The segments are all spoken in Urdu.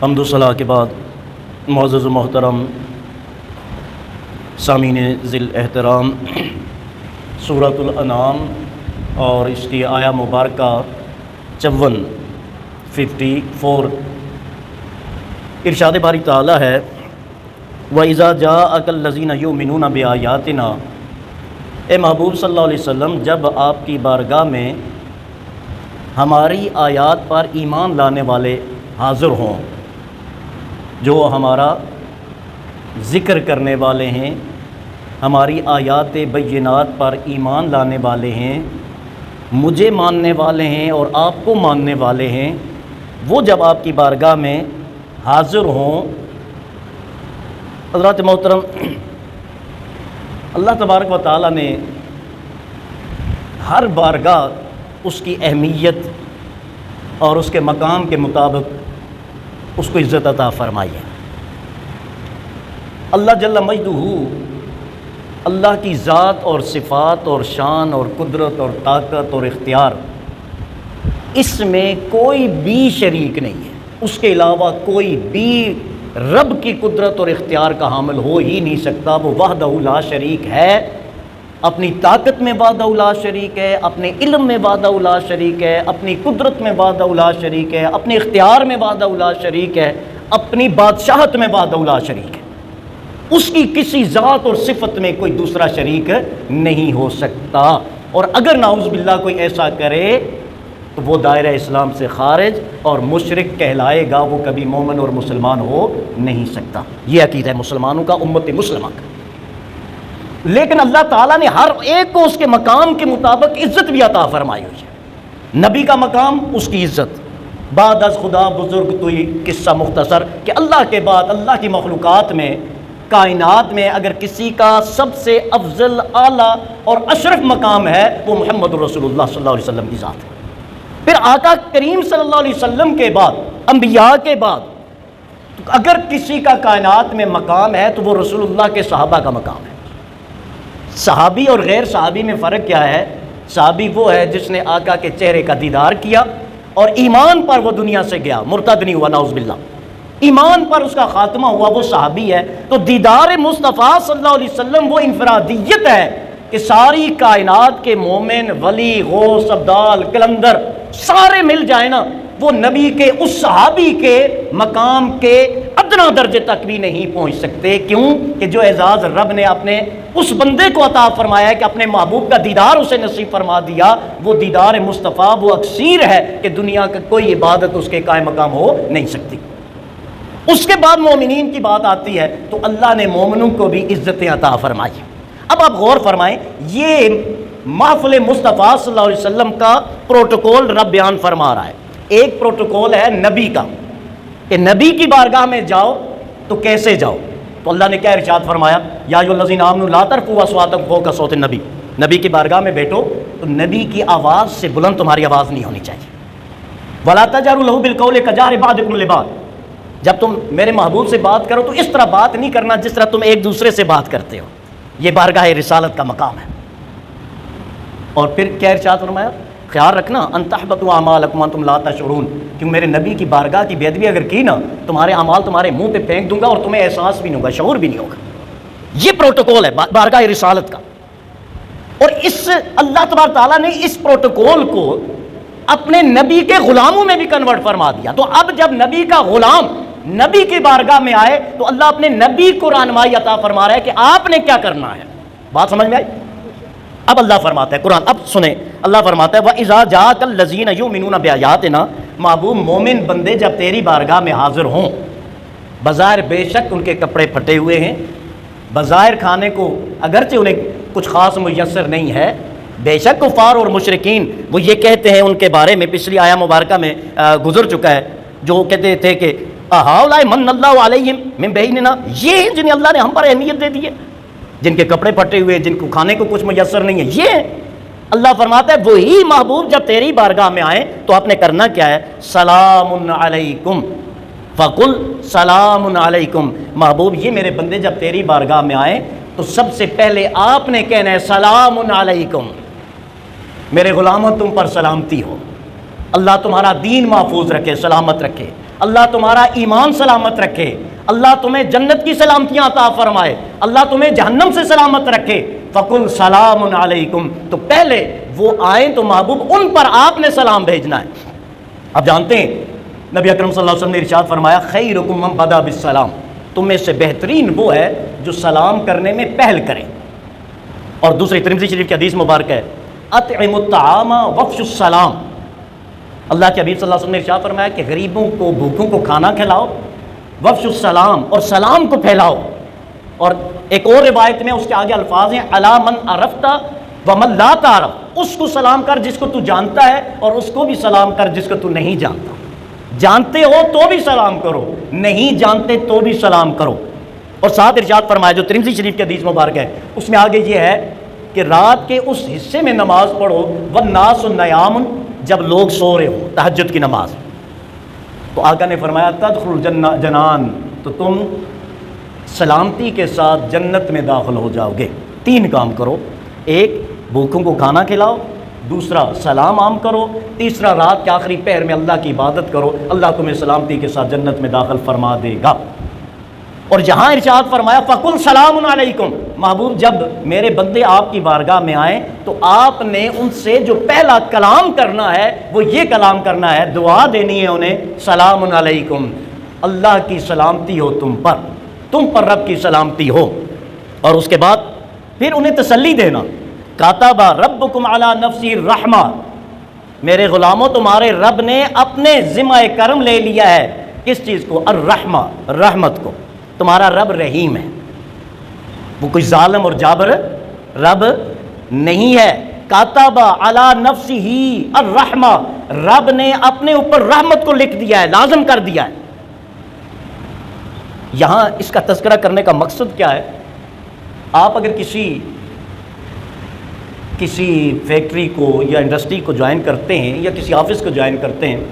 حمد و ثنا کے بعد معزز و محترم سامعین ذی احترام، سورۃ الانعام اور اس کی آیہ مبارکہ 54 ارشاد باری تعالیٰ ہے وَإِذَا جَاءَكَ الَّذِينَ يُؤْمِنُونَ بِآيَاتِنَا، اے محبوب صلی اللہ علیہ وسلم جب آپ کی بارگاہ میں ہماری آیات پر ایمان لانے والے حاضر ہوں، جو ہمارا ذکر کرنے والے ہیں، ہماری آیات بینات پر ایمان لانے والے ہیں، مجھے ماننے والے ہیں اور آپ کو ماننے والے ہیں، وہ جب آپ کی بارگاہ میں حاضر ہوں۔ حضرات محترم، اللہ تبارک و تعالیٰ نے ہر بارگاہ اس کی اہمیت اور اس کے مقام کے مطابق اس کو عزت عطا فرمائی ہے۔ اللہ جل مجدہ، اللہ کی ذات اور صفات اور شان اور قدرت اور طاقت اور اختیار، اس میں کوئی بھی شریک نہیں ہے، اس کے علاوہ کوئی بھی رب کی قدرت اور اختیار کا حامل ہو ہی نہیں سکتا۔ وہ وحدہ لا شریک ہے، اپنی طاقت میں وحدہ لا شریک ہے، اپنے علم میں وحدہ لا شریک ہے، اپنی قدرت میں وحدہ لا شریک ہے، اپنے اختیار میں وحدہ لا شریک ہے، اپنی بادشاہت میں وحدہ لا شریک ہے۔ اس کی کسی ذات اور صفت میں کوئی دوسرا شریک نہیں ہو سکتا، اور اگر نعوذ باللہ کوئی ایسا کرے تو وہ دائرہ اسلام سے خارج اور مشرک کہلائے گا، وہ کبھی مومن اور مسلمان ہو نہیں سکتا۔ یہ عقیدہ ہے مسلمانوں کا، امت مسلمہ کا۔ لیکن اللہ تعالیٰ نے ہر ایک کو اس کے مقام کے مطابق عزت بھی عطا فرمائی ہوئی ہے۔ نبی کا مقام، اس کی عزت، بعد از خدا بزرگ توئی، قصہ مختصر کہ اللہ کے بعد اللہ کی مخلوقات میں، کائنات میں اگر کسی کا سب سے افضل، اعلیٰ اور اشرف مقام ہے وہ محمد رسول اللہ صلی اللہ علیہ وسلم کی ذات ہے۔ پھر آقا کریم صلی اللہ علیہ وسلم کے بعد، انبیاء کے بعد اگر کسی کا کائنات میں مقام ہے تو وہ رسول اللہ کے صحابہ کا مقام ہے۔ صحابی اور غیر صحابی میں فرق کیا ہے؟ صحابی وہ ہے جس نے آقا کے چہرے کا دیدار کیا اور ایمان پر وہ دنیا سے گیا، مرتد نہیں ہوا، نعوذ باللہ، ایمان پر اس کا خاتمہ ہوا، وہ صحابی ہے۔ تو دیدار مصطفیٰ صلی اللہ علیہ وسلم وہ انفرادیت ہے کہ ساری کائنات کے مومن، ولی، غوث، ابدال، کلندر سارے مل جائیں نا، وہ نبی کے اس صحابی کے مقام کے ادنا درجے تک بھی نہیں پہنچ سکتے۔ کیوں کہ جو اعزاز رب نے اپنے اس بندے کو عطا فرمایا ہے کہ اپنے محبوب کا دیدار اسے نصیب فرما دیا، وہ دیدار مصطفیٰ وہ اکثیر ہے کہ دنیا کا کوئی عبادت اس کے قائم مقام ہو نہیں سکتی۔ اس کے بعد مومنین کی بات آتی ہے تو اللہ نے مومنوں کو بھی عزتیں عطا فرمائی۔ اب آپ غور فرمائیں، یہ محفل مصطفیٰ صلی اللہ علیہ وسلم کا پروٹوکول رب بیان فرما رہا ہے۔ ایک پروٹوکول ہے نبی کا کہ نبی کی بارگاہ میں جاؤ تو کیسے جاؤ؟ تو اللہ نے کیا ارشاد فرمایا؟ یا ایھا الذین آمنوا لا ترفعوا اصواتکم فوق صوت النبی، نبی کی بارگاہ میں بیٹھو تو نبی کی آواز سے بلند تمہاری آواز نہیں ہونی چاہیے۔ ولا تجهروا له بالقول كجهر بعضکم لبعض، جب تم میرے محبوب سے بات کرو تو اس طرح بات نہیں کرنا جس طرح تم ایک دوسرے سے بات کرتے ہو۔ یہ بارگاہ رسالت کا مقام ہے۔ اور پھر کیا ارشاد فرمایا؟ خیال رکھنا ان تحبطوا اعمالکم وانتم لا تشعرون، کہ میرے نبی کی بارگاہ کی بے ادبی اگر کی نا، تمہارے اعمال تمہارے منہ پہ پھینک دوں گا اور تمہیں احساس بھی نہیں ہوگا، شعور بھی نہیں ہوگا۔ یہ پروٹوکول ہے بارگاہ رسالت کا۔ اور اس اللہ تبارک تعالیٰ نے اس پروٹوکول کو اپنے نبی کے غلاموں میں بھی کنورٹ فرما دیا۔ تو اب جب نبی کا غلام نبی کی بارگاہ میں آئے تو اللہ اپنے نبی کو رہنمائی عطا فرما رہا ہے کہ آپ نے کیا کرنا ہے۔ بات سمجھ میں آئی؟ اب اللہ فرماتا ہے، قرآن اب سنیں، اللہ فرماتا ہے وَإِذَا جَاءَكَ الَّذِينَ يُؤْمِنُونَ بِآيَاتِنَا، محبوب مومن بندے جب تیری بارگاہ میں حاضر ہوں، بظاہر بے شک ان کے کپڑے پھٹے ہوئے ہیں، بظاہر کھانے کو اگرچہ انہیں کچھ خاص میسر نہیں ہے، بے شک کفار اور مشرکین وہ یہ کہتے ہیں ان کے بارے میں، پچھلی آیہ مبارکہ میں گزر چکا ہے، جو کہتے تھے کہ ہؤلاء من اللہ علیہم من بیننا، یہ ہیں جنہیں اللہ نے ہم پر اہمیت دے دی ہے، جن کے کپڑے پھٹے ہوئے، جن کو کھانے کو کچھ میسر نہیں ہے، یہ اللہ فرماتا ہے وہی محبوب جب تیری بارگاہ میں آئیں تو آپ نے کرنا کیا ہے؟ سلام علیکم فقل سلام علیکم، محبوب یہ میرے بندے جب تیری بارگاہ میں آئیں تو سب سے پہلے آپ نے کہنا ہے سلام علیکم، میرے غلاموں تم پر سلامتی ہو، اللہ تمہارا دین محفوظ رکھے، سلامت رکھے، اللہ تمہارا ایمان سلامت رکھے، اللہ تمہیں جنت کی سلامتیاں عطا فرمائے، اللہ تمہیں جہنم سے سلامت رکھے، فَقُلْ سَلَامٌ عَلَيْكُمْ، تو پہلے وہ آئیں تو محبوب ان پر آپ نے سلام بھیجنا ہے۔ اب جانتے ہیں نبی اکرم صلی اللہ علیہ وسلم نے ارشاد فرمایا خیرکم من بدا بالسلام، تم میں سے بہترین وہ ہے جو سلام کرنے میں پہل کرے۔ اور دوسری ترمذی شریف کی حدیث مبارک ہے اطعموا الطعام وافشوا السلام، اللہ کے حبیب صلی اللہ علیہ وسلم نے ارشاد فرمایا کہ غریبوں کو، بھوکوں کو کھانا کھلاؤ، وافشوا السلام، اور سلام کو پھیلاؤ۔ اور ایک اور روایت میں اس کے آگے الفاظ ہیں الا من عرفت ومن لا تعرف، اس کو سلام کر جس کو تو جانتا ہے، اور اس کو بھی سلام کر جس کو تو نہیں جانتا۔ جانتے ہو تو بھی سلام کرو، نہیں جانتے تو بھی سلام کرو۔ اور ساتھ ارشاد فرمایا جو ترمذی شریف کی حدیث مبارک ہے، اس میں آگے یہ ہے کہ رات کے اس حصے میں نماز پڑھو والناس نیام، جب لوگ سو رہے ہو، تہجد کی نماز۔ تو آقا نے فرمایا تدخل جنان، تو تم سلامتی کے ساتھ جنت میں داخل ہو جاؤ گے۔ 3 کام کرو، ایک بھوکوں کو کھانا کھلاؤ، دوسرا سلام عام کرو، تیسرا رات کے آخری پہر میں اللہ کی عبادت کرو، اللہ تمہیں سلامتی کے ساتھ جنت میں داخل فرما دے گا۔ اور جہاں ارشاد فرمایا فَقُلْ سَلَامٌ عَلَيْكُمْ، محبوب جب میرے بندے آپ کی بارگاہ میں آئیں تو آپ نے ان سے جو پہلا کلام کرنا ہے وہ یہ کلام کرنا ہے، دعا دینی ہے انہیں، سلام علیکم، اللہ کی سلامتی ہو تم پر رب کی سلامتی ہو۔ اور اس کے بعد پھر انہیں تسلی دینا، کاتب ربکم علی نفسی الرحمہ، میرے غلاموں تمہارے رب نے اپنے ذمہ کرم لے لیا ہے، کس چیز کو؟ الرحمہ، رحمت کو۔ تمہارا رب رحیم ہے، وہ کوئی ظالم اور جابر رب نہیں ہے۔ کاتب علی نفسہ الرحمہ، رب نے اپنے اوپر رحمت کو لکھ دیا ہے، لازم کر دیا ہے۔ یہاں اس کا تذکرہ کرنے کا مقصد کیا ہے؟ آپ اگر کسی فیکٹری کو یا انڈسٹری کو جوائن کرتے ہیں یا کسی آفس کو جوائن کرتے ہیں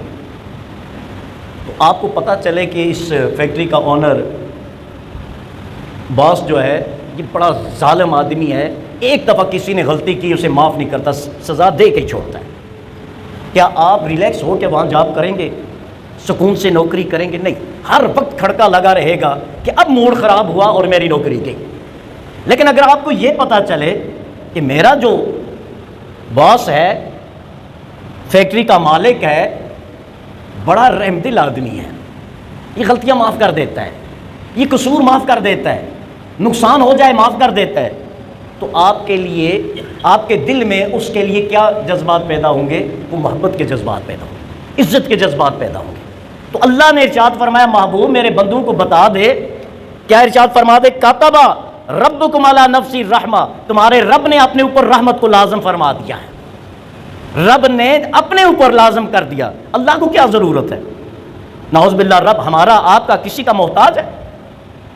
تو آپ کو پتہ چلے کہ اس فیکٹری کا اونر، باس جو ہے یہ بڑا ظالم آدمی ہے، ایک دفعہ کسی نے غلطی کی اسے معاف نہیں کرتا، سزا دے کے چھوڑتا ہے۔ کیا آپ ریلیکس ہو کے وہاں جاب کریں گے، سکون سے نوکری کریں گے؟ نہیں، ہر وقت کھڑکا لگا رہے گا کہ اب موڈ خراب ہوا اور میری نوکری گئی۔ لیکن اگر آپ کو یہ پتہ چلے کہ میرا جو باس ہے، فیکٹری کا مالک ہے، بڑا رحم دل آدمی ہے، یہ غلطیاں معاف کر دیتا ہے، یہ قصور معاف کر دیتا ہے، نقصان ہو جائے معاف کر دیتا ہے، تو آپ کے لیے، آپ کے دل میں اس کے لیے کیا جذبات پیدا ہوں گے؟ وہ محبت کے جذبات پیدا ہوں گے، عزت کے جذبات پیدا ہوں گے۔ تو اللہ نے ارشاد فرمایا محبوب میرے بندوں کو بتا دے، کیا ارشاد فرما دے؟ کاتبہ ربکم علی نفسی الرحمہ، تمہارے رب نے اپنے اوپر رحمت کو لازم فرما دیا ہے، رب نے اپنے اوپر لازم کر دیا۔ اللہ کو کیا ضرورت ہے؟ نعوذ باللہ رب ہمارا آپ کا کسی کا محتاج ہے؟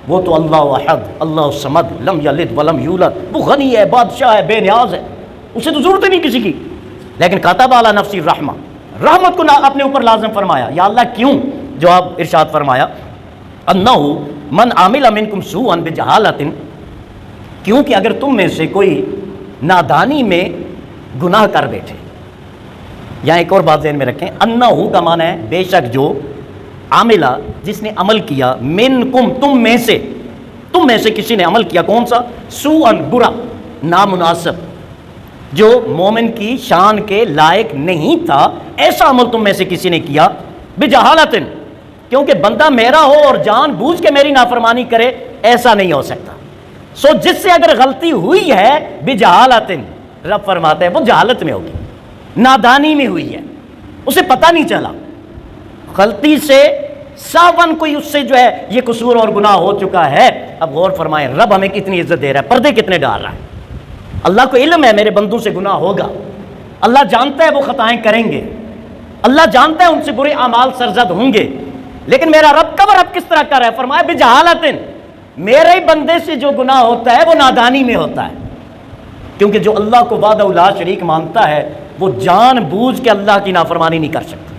وہ تو اللہ احد، اللہ الصمد، لم یلد ولم یولد، وہ غنی ہے، بادشاہ ہے، بے نیاز ہے، اسے تو ضرورت ہی نہیں کسی کی۔ لیکن کاتب علی نفسی الرحمہ، رحمت کو اپنے اوپر لازم فرمایا۔ یا اللہ کیوں؟ جواب ارشاد فرمایا انہ من عامل منکم سوءا بجہالۃ، کیونکہ اگر تم میں سے کوئی نادانی میں گناہ کر بیٹھے، یہاں ایک اور بات ذہن میں رکھیں، انہ کا معنی ہے بے شک جو، عاملہ جس نے عمل کیا، منکم تم میں سے کسی نے عمل کیا، کون سا؟ سوءا برا، نامناسب، جو مومن کی شان کے لائق نہیں تھا، ایسا عمل تم میں سے کسی نے کیا، بجہالۃ، کیونکہ بندہ میرا ہو اور جان بوجھ کے میری نافرمانی کرے، ایسا نہیں ہو سکتا۔ سو جس سے اگر غلطی ہوئی ہے بجہالۃ، رب فرماتے ہیں وہ جہالت میں ہوگی، نادانی میں ہوئی ہے، اسے پتہ نہیں چلا، غلطی سے ساون کوئی اس سے جو ہے یہ قصور اور گناہ ہو چکا ہے۔ اب غور فرمائیں رب ہمیں کتنی عزت دے رہا ہے، پردے کتنے ڈال رہا ہے۔ اللہ کو علم ہے میرے بندوں سے گناہ ہوگا، اللہ جانتا ہے وہ خطائیں کریں گے، اللہ جانتا ہے ان سے برے اعمال سرزد ہوں گے، لیکن میرا رب کور اپ کس طرح کر رہا ہے؟ فرمایا بجہالۃ، میرے ہی بندے سے جو گناہ ہوتا ہے وہ نادانی میں ہوتا ہے، کیونکہ جو اللہ کو وحدہ لا شریک مانتا ہے وہ جان بوجھ کے اللہ کی نافرمانی نہیں کر سکتا،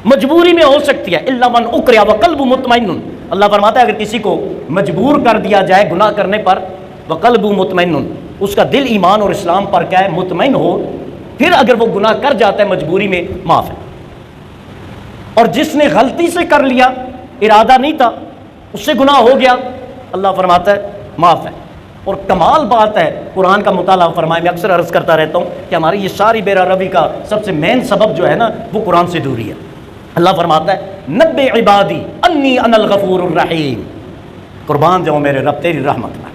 مجبوری میں ہو سکتی ہے، الا من اکرہ وقلب مطمئن، اللہ فرماتا ہے اگر کسی کو مجبور کر دیا جائے گناہ کرنے پر، وقلب مطمئن، اس کا دل ایمان اور اسلام پر کیا ہے؟ مطمئن ہو، پھر اگر وہ گناہ کر جاتا ہے مجبوری میں، معاف ہے۔ اور جس نے غلطی سے کر لیا، ارادہ نہیں تھا، اس سے گناہ ہو گیا، اللہ فرماتا ہے معاف ہے۔ اور کمال بات ہے، قرآن کا مطالعہ فرمائے، میں اکثر عرض کرتا رہتا ہوں کہ ہماری یہ ساری بیرا روی کا سب سے مین سبب جو ہے نا، وہ قرآن سے دوری ہے۔ اللہ فرماتا ہے نبئ عبادی انی انا الغفور الرحیم، قربان جاؤں میرے رب تیری رحمت میں۔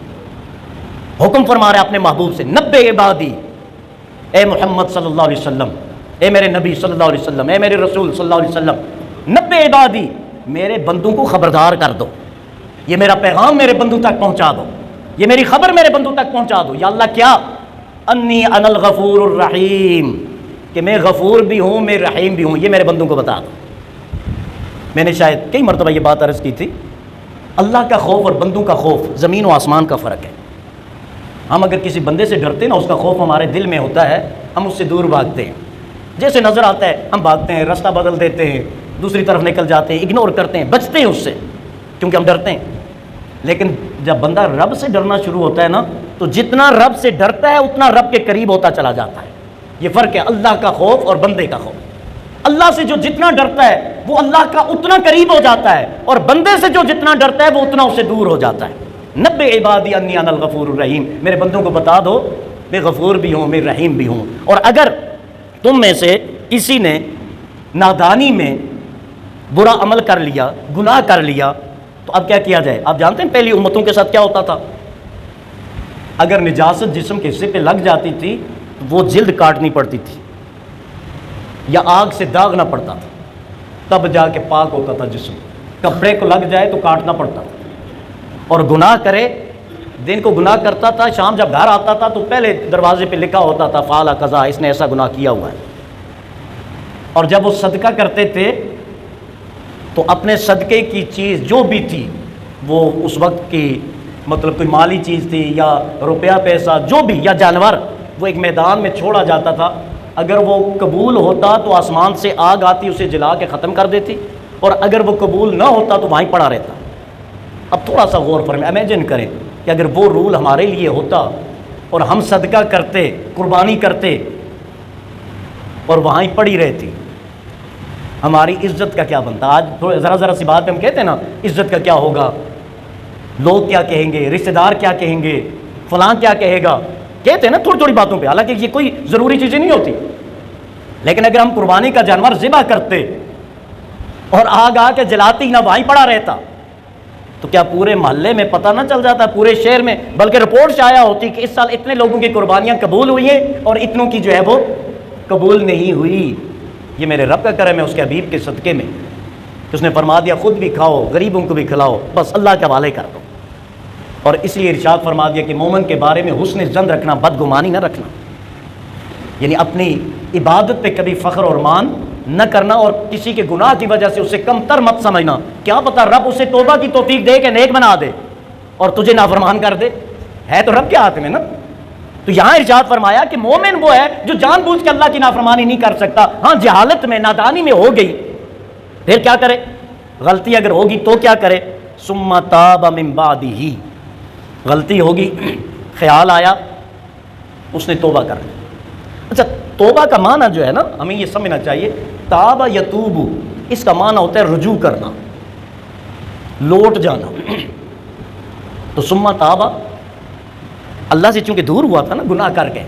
حکم فرما رہے اپنے محبوب سے، نبئ عبادی، اے محمد صلی اللہ علیہ وسلم، اے میرے نبی صلی اللہ علیہ وسلم، اے میرے رسول صلی اللہ علیہ وسلم، نبئ عبادی، میرے بندوں کو خبردار کر دو، یہ میرا پیغام میرے بندوں تک پہنچا دو، یہ میری خبر میرے بندوں تک پہنچا دو۔ یا اللہ کیا؟ انی انا الغفور الرحیم، کہ میں غفور بھی ہوں، میں رحیم بھی ہوں، یہ میرے بندوں کو بتا دو۔ میں نے شاید کئی مرتبہ یہ بات عرض کی تھی، اللہ کا خوف اور بندوں کا خوف زمین و آسمان کا فرق ہے۔ ہم اگر کسی بندے سے ڈرتے نا، اس کا خوف ہمارے دل میں ہوتا ہے، ہم اس سے دور بھاگتے ہیں، جیسے نظر آتا ہے ہم بھاگتے ہیں، راستہ بدل دیتے ہیں، دوسری طرف نکل جاتے ہیں، اگنور کرتے ہیں، بچتے ہیں اس سے کیونکہ ہم ڈرتے ہیں۔ لیکن جب بندہ رب سے ڈرنا شروع ہوتا ہے نا، تو جتنا رب سے ڈرتا ہے اتنا رب کے قریب ہوتا چلا جاتا ہے۔ یہ فرق ہے اللہ کا خوف اور بندے کا خوف۔ اللہ سے جو جتنا ڈرتا ہے وہ اللہ کا اتنا قریب ہو جاتا ہے، اور بندے سے جو جتنا ڈرتا ہے وہ اتنا اس سے دور ہو جاتا ہے۔ نبئ عبادی انی انا الغفور الرحیم، میرے بندوں کو بتا دو میں غفور بھی ہوں، میں رحیم بھی ہوں۔ اور اگر تم میں سے کسی نے نادانی میں برا عمل کر لیا، گناہ کر لیا، تو اب کیا کیا جائے؟ آپ جانتے ہیں پہلی امتوں کے ساتھ کیا ہوتا تھا؟ اگر نجاست جسم کے حصے پہ لگ جاتی تھی وہ جلد کاٹنی پڑتی تھی یا آگ سے داغنا پڑتا تھا، تب جا کے پاک ہوتا تھا جسم۔ کپڑے کو لگ جائے تو کاٹنا پڑتا تھا۔ اور گناہ کرے، دن کو گناہ کرتا تھا، شام جب گھر آتا تھا تو پہلے دروازے پہ لکھا ہوتا تھا فعل قضا، اس نے ایسا گناہ کیا ہوا ہے۔ اور جب وہ صدقہ کرتے تھے تو اپنے صدقے کی چیز جو بھی تھی، وہ اس وقت کی مطلب کوئی مالی چیز تھی یا روپیہ پیسہ جو بھی، یا جانور، وہ ایک میدان میں چھوڑا جاتا تھا۔ اگر وہ قبول ہوتا تو آسمان سے آگ آتی، اسے جلا کے ختم کر دیتی، اور اگر وہ قبول نہ ہوتا تو وہیں پڑا رہتا۔ اب تھوڑا سا غور فرمائیں، امیجن کریں کہ اگر وہ رول ہمارے لیے ہوتا اور ہم صدقہ کرتے، قربانی کرتے، اور وہاں ہی پڑی رہتی، ہماری عزت کا کیا بنتا؟ آج ذرا سی بات پہ ہم کہتے ہیں نا عزت کا کیا ہوگا، لوگ کیا کہیں گے، رشتہ دار کیا کہیں گے، فلاں کیا کہے گا، کہتے ہیں نا تھوڑی تھوڑی باتوں پہ، حالانکہ یہ کوئی ضروری چیزیں نہیں ہوتی۔ لیکن اگر ہم قربانی کا جانور ذبح کرتے اور آگ آ کے جلاتی نہ وہیں پڑا رہتا، تو کیا پورے محلے میں پتہ نہ چل جاتا، پورے شہر میں، بلکہ رپورٹ شائع ہوتی کہ اس سال اتنے لوگوں کی قربانیاں قبول ہوئی ہیں اور اتنوں کی جو ہے وہ قبول نہیں ہوئی۔ یہ میرے رب کا کرم ہے اس کے حبیب کے صدقے میں کہ اس نے فرما دیا خود بھی کھاؤ، غریبوں کو بھی کھلاؤ، بس اللہ کے حوالے کر دو۔ اور اس لیے ارشاد فرما دیا کہ مومن کے بارے میں حسن ظن رکھنا، بدگمانی نہ رکھنا، یعنی اپنی عبادت پہ کبھی فخر اور مان نہ کرنا، اور کسی کے گناہ کی وجہ سے اسے کم تر مت سمجھنا۔ کیا پتہ رب اسے توبہ کی توفیق دے کے نیک بنا دے اور تجھے نافرمان کر دے، ہے تو رب کے ہاتھ میں نا۔ تو یہاں ارشاد فرمایا کہ مومن وہ ہے جو جان بوجھ کے اللہ کی نافرمانی نہیں کر سکتا، ہاں جہالت میں، نادانی میں ہو گئی، پھر کیا کرے؟ غلطی اگر ہوگی تو کیا کرے؟ ثم تاب من بعدہ، غلطی ہوگی، خیال آیا، اس نے توبہ کر لی۔ اچھا، توبہ کا معنی جو ہے نا ہمیں یہ سمجھنا چاہیے، تاب یتوب، اس کا معنی ہوتا ہے رجوع کرنا، لوٹ جانا۔ تو ثم تاب، اللہ سے چونکہ دور ہوا تھا نا گناہ کر کے،